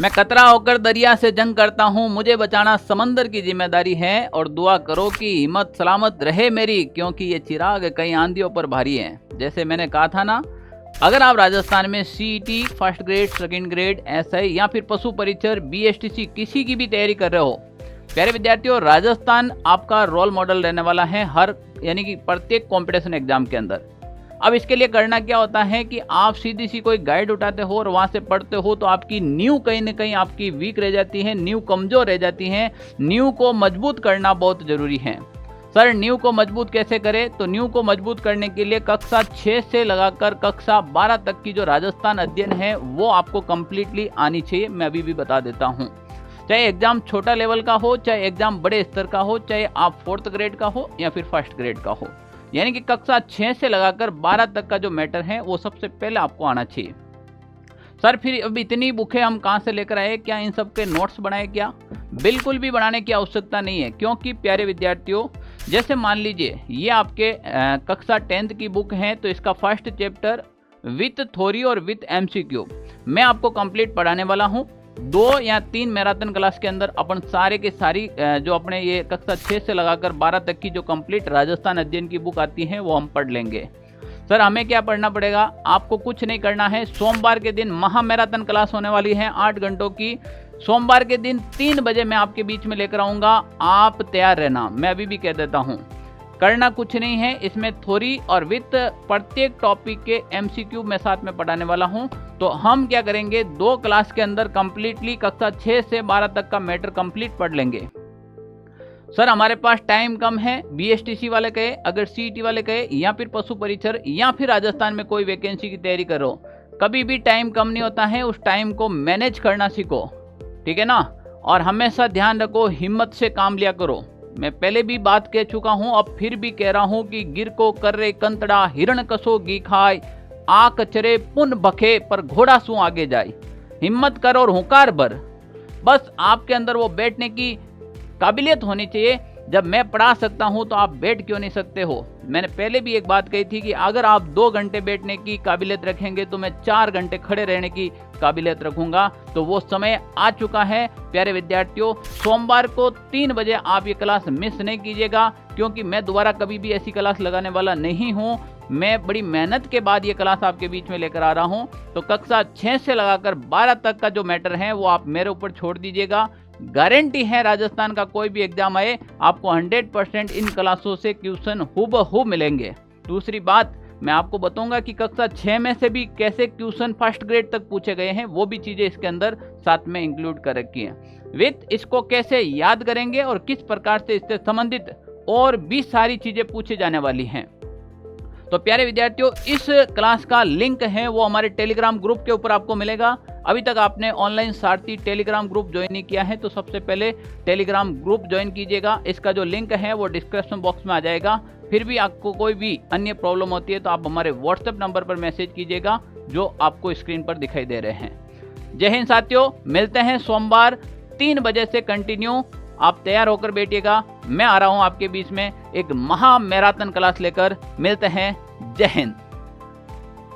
मैं कतरा होकर दरिया से जंग करता हूँ, मुझे बचाना समंदर की जिम्मेदारी है। और दुआ करो कि हिम्मत सलामत रहे मेरी, क्योंकि ये चिराग कई आंधियों पर भारी है। जैसे मैंने कहा था ना, अगर आप राजस्थान में CET first grade, second grade, SI या फिर पशु परिचर, बीएसटीसी किसी की भी तैयारी कर रहे हो, प्यारे विद्यार्थियों, राजस्थान आपका रोल मॉडल रहने वाला है हर यानी कि प्रत्येक कॉम्पिटिशन एग्जाम के अंदर। अब इसके लिए करना क्या होता है कि आप सीधी सी कोई गाइड उठाते हो और वहां से पढ़ते हो, तो आपकी नींव कहीं ना कहीं आपकी वीक रह जाती है, नींव कमजोर रह जाती है। नींव को मजबूत करना बहुत जरूरी है। सर नींव को मजबूत कैसे करें? तो नींव को मजबूत करने के लिए कक्षा 6 से लगाकर कक्षा 12 तक की जो राजस्थान अध्ययन है वो आपको कंप्लीटली आनी चाहिए। मैं अभी भी बता देता हूँ, चाहे एग्जाम छोटा लेवल का हो, चाहे एग्जाम बड़े स्तर का हो, चाहे आप 4th ग्रेड का हो या फिर 1st ग्रेड का हो, यानी कि कक्षा 6 से लगाकर 12 तक का जो मैटर है वो सबसे पहले आपको आना चाहिए। सर फिर अब इतनी बुकें हम कहाँ से लेकर आए? क्या इन सब के नोट्स बनाए क्या? बिल्कुल भी बनाने की आवश्यकता नहीं है, क्योंकि प्यारे विद्यार्थियों, जैसे मान लीजिए ये आपके कक्षा 10th की बुक है, तो इसका फर्स्ट चैप्टर विथ थ्योरी और विथ एमसीक्यू मैं आपको कंप्लीट पढ़ाने वाला हूँ। 2 या 3 मैराथन क्लास के अंदर अपन सारे के सारी जो अपने ये कक्षा 6 से लगाकर 12 तक की जो कंप्लीट राजस्थान अध्ययन की बुक आती है वो हम पढ़ लेंगे। सर हमें क्या पढ़ना पड़ेगा? आपको कुछ नहीं करना है। सोमवार के दिन महा मैराथन क्लास होने वाली है 8 घंटों की। सोमवार के दिन 3 बजे मैं आपके बीच में लेकर आऊंगा, आप तैयार रहना। मैं अभी भी कह देता हूँ, करना कुछ नहीं है। इसमें थ्योरी और विथ प्रत्येक टॉपिक के एमसीक्यू मैं साथ में पढ़ाने वाला हूं। तो हम क्या करेंगे, 2 क्लास के अंदर कंप्लीटली कक्षा 6 से 12 तक का मैटर कंप्लीट पढ़ लेंगे। सर हमारे पास टाइम कम है, बीएसटीसी वाले कहे, अगर सीईटी वाले कहे, या फिर पशु परिचर, या फिर राजस्थान में कोई वैकेंसी की तैयारी करो, कभी भी टाइम कम नहीं होता है। उस टाइम को मैनेज करना सीखो, ठीक है ना। और हमेशा ध्यान रखो, हिम्मत से काम लिया करो। मैं पहले भी बात कह चुका हूं, अब फिर भी कह रहा हूं कि गिर को कर रे कंतड़ा, हिरण कसो घी खाए, आ कचरे पुन बखे, पर घोड़ा सु आगे जाए। हिम्मत कर और हुंकार भर। बस आपके अंदर वो बैठने की काबिलियत होनी चाहिए। जब मैं पढ़ा सकता हूं तो आप बैठ क्यों नहीं सकते हो? मैंने पहले भी एक बात कही थी कि अगर आप 2 घंटे बैठने की काबिलियत रखेंगे तो मैं 4 घंटे खड़े रहने की काबिलियत रखूंगा। तो वो समय आ चुका है प्यारे विद्यार्थियों। सोमवार को 3 बजे आप ये क्लास मिस नहीं कीजिएगा, क्योंकि मैं दोबारा कभी भी ऐसी क्लास लगाने वाला नहीं हूँ। मैं बड़ी मेहनत के बाद ये क्लास आपके बीच में लेकर आ रहा हूँ। तो कक्षा 6 से लगाकर 12 तक का जो मैटर है वो आप मेरे ऊपर छोड़ दीजिएगा। गारंटी है राजस्थान का कोई भी एग्जाम आए, आपको 100% इन क्लासों से क्वेश्चन हुबहू मिलेंगे। दूसरी बात मैं आपको बताऊंगा कि कक्षा 6 में से भी कैसे क्वेश्चन 1st ग्रेड तक पूछे गए हैं, वो भी चीजें इसके अंदर साथ में इंक्लूड कर रखी हैं। विथ इसको कैसे याद करेंगे और किस प्रकार से इससे संबंधित और भी सारी चीजें पूछी जाने वाली हैं। तो प्यारे विद्यार्थियों, इस क्लास का लिंक है वो हमारे टेलीग्राम ग्रुप के ऊपर आपको मिलेगा। अभी तक आपने ऑनलाइन सारथी टेलीग्राम ग्रुप ज्वाइन नहीं किया है तो सबसे पहले टेलीग्राम ग्रुप ज्वाइन कीजिएगा। इसका जो लिंक है वो डिस्क्रिप्शन बॉक्स में आ जाएगा। फिर भी आपको कोई भी अन्य प्रॉब्लम होती है तो आप हमारे व्हाट्सएप नंबर पर मैसेज कीजिएगा जो आपको स्क्रीन पर दिखाई दे रहे हैं। जय हिंद साथियों, मिलते हैं सोमवार 3 बजे से कंटिन्यू। आप तैयार होकर बैठिएगा, मैं आ रहा हूं आपके बीच में एक महा मैराथन क्लास लेकर। मिलते हैं, जय हिंद।